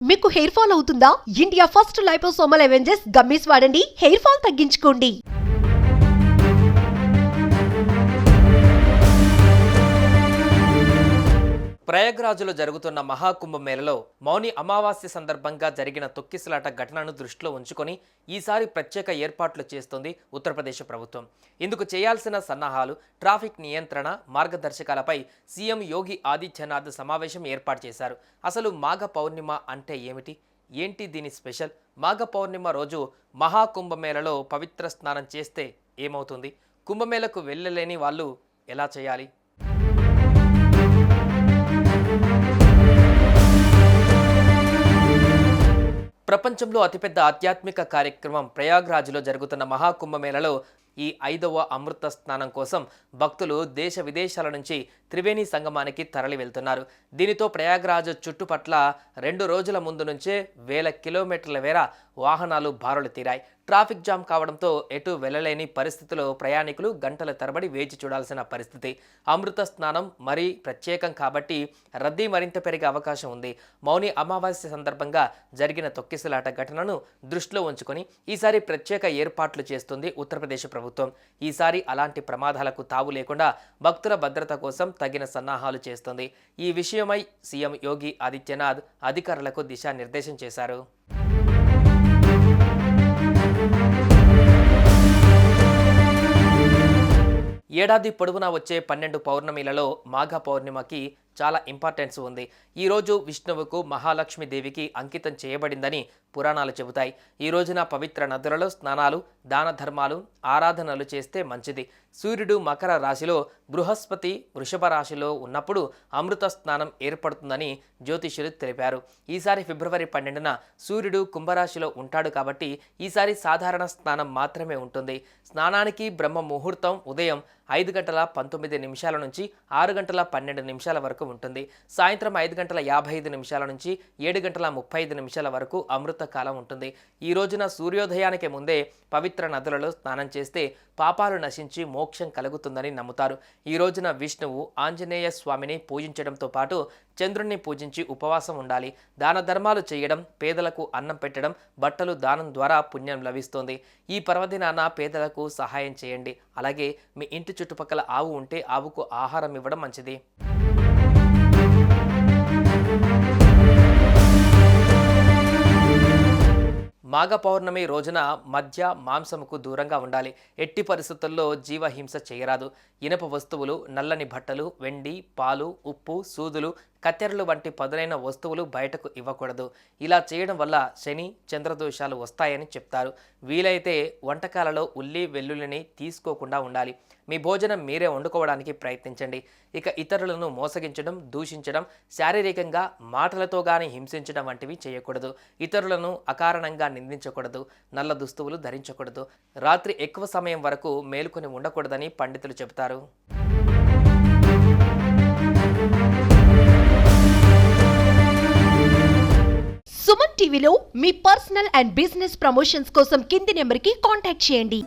మీకు hair fall అవుతుందా? India first liposomal Avengers gummies వాడండి, హెయిర్ ఫాల్ తగ్గించుకోండి. ప్రయాగ్రాజ్లో జరుగుతున్న మహాకుంభమేళలో మౌని అమావాస్య సందర్భంగా జరిగిన తొక్కిసలాట ఘటనను దృష్టిలో ఉంచుకొని ఈసారి ప్రత్యేక ఏర్పాట్లు చేస్తోంది ఉత్తరప్రదేశ్ ప్రభుత్వం. ఇందుకు చేయాల్సిన సన్నాహాలు, ట్రాఫిక్ నియంత్రణ, మార్గదర్శకాలపై సీఎం యోగి ఆదిత్యనాథ్ సమావేశం ఏర్పాటు చేశారు. అసలు మాఘ పౌర్ణిమ అంటే ఏమిటి? ఏంటి దీని స్పెషల్? మాఘ పౌర్ణిమ రోజు మహాకుంభమేళలో పవిత్ర స్నానం చేస్తే ఏమవుతుంది? కుంభమేళకు వెళ్ళలేని వాళ్ళు ఎలా చేయాలి? ప్రపంచంలో అతిపెద్ద ఆధ్యాత్మిక కార్యక్రమం ప్రయాగ్రాజ్లో జరుగుతున్న మహాకుంభమేళలో ఈ 5వ అమృత స్నానం కోసం భక్తులు దేశ విదేశాల నుంచి త్రివేణి సంగమానికి తరలి వెళ్తున్నారు. దీనితో ప్రయాగ్రాజ్ చుట్టుపట్ల 2 రోజుల ముందు నుంచే వేల కిలోమీటర్ల మేర వాహనాలు బారులు తీరాయి. ట్రాఫిక్ జామ్ కావడంతో ఎటు వెళ్లలేని పరిస్థితిలో ప్రయాణికులు గంటల తరబడి వేచి చూడాల్సిన పరిస్థితి. అమృత స్నానం మరీ ప్రత్యేకం కాబట్టి రద్దీ మరింత పెరిగే అవకాశం ఉంది. మౌని అమావాస్య సందర్భంగా జరిగిన తొక్కిసలాట ఘటనను దృష్టిలో ఉంచుకొని ఈసారి ప్రత్యేక ఏర్పాట్లు చేస్తుంది ఉత్తరప్రదేశ్ ప్రభుత్వం. ఈసారి అలాంటి ప్రమాదాలకు తావు లేకుండా భక్తుల భద్రత కోసం తగిన సన్నాహాలు చేస్తుంది. ఈ విషయమై సీఎం యోగి ఆదిత్యనాథ్ అధికారులకు దిశానిర్దేశం చేశారు. ఏడాది పొడవునా వచ్చే 12 పౌర్ణమిలలో మాఘ పౌర్ణిమకి చాలా ఇంపార్టెన్స్ ఉంది. ఈరోజు విష్ణువుకు మహాలక్ష్మీదేవికి అంకితం చేయబడిందని పురాణాలు చెబుతాయి. ఈ రోజున పవిత్ర నదులలో స్నానాలు, దాన ధర్మాలు, ఆరాధనలు చేస్తే మంచిది. సూర్యుడు మకర రాశిలో, బృహస్పతి వృషభ రాశిలో ఉన్నప్పుడు అమృత స్నానం ఏర్పడుతుందని జ్యోతిష్యులు తెలిపారు. ఈసారి ఫిబ్రవరి 12న సూర్యుడు కుంభరాశిలో ఉంటాడు కాబట్టి ఈసారి సాధారణ స్నానం మాత్రమే ఉంటుంది. స్నానానికి బ్రహ్మ ముహూర్తం ఉదయం 5:19 నుంచి 6:12 వరకు ఉంటుంది. సాయంత్రం 5:55 నుంచి 7:35 వరకు అమృత కాలం ఉంటుంది. ఈ రోజున సూర్యోదయానికి ముందే పవిత్ర నదులలో స్నానం చేస్తే పాపాలు నశించి మోక్షం కలుగుతుందని నమ్ముతారు. ఈ రోజున విష్ణువు, ఆంజనేయ స్వామిని పూజించడంతో పాటు చంద్రుణ్ణి పూజించి ఉపవాసం ఉండాలి. దాన ధర్మాలు చేయడం, పేదలకు అన్నం పెట్టడం, బట్టలు దానం ద్వారా పుణ్యం లభిస్తుంది. ఈ పర్వదినాన పేదలకు సహాయం చేయండి. అలాగే మీ ఇంటి చుట్టుపక్కల ఆవు ఉంటే ఆవుకు ఆహారం ఇవ్వడం మంచిది. మాఘ పౌర్ణమి రోజున మద్య, మాంసముకు దూరంగా ఉండాలి. ఎట్టి పరిస్థితుల్లో జీవహింస చేయరాదు. ఇనప వస్తువులు, నల్లని బట్టలు, వెండి, పాలు, ఉప్పు, సూదులు, కత్తెరలు వంటి పదునైన వస్తువులు బయటకు ఇవ్వకూడదు. ఇలా చేయడం వల్ల శని, చంద్రదోషాలు వస్తాయని చెప్తారు. వీలైతే వంటకాలలో ఉల్లి, వెల్లుల్లిని తీసుకోకుండా ఉండాలి. మీ భోజనం మీరే వండుకోవడానికి ప్రయత్నించండి. ఇక ఇతరులను మోసగించడం, దూషించడం, శారీరకంగా మాటలతో గాని హింసించడం వంటివి చేయకూడదు. ఇతరులను అకారణంగా నిందించకూడదు. నల్ల దుస్తువులు ధరించకూడదు. రాత్రి ఎక్కువ సమయం వరకు మేలుకొని ఉండకూడదని పండితులు చెబుతారు. సుమన్ టీవీలో మీ పర్సనల్ అండ్ బిజినెస్ ప్రమోషన్స్ కోసం కింది నెంబర్కి కాంటాక్ట్ చేయండి.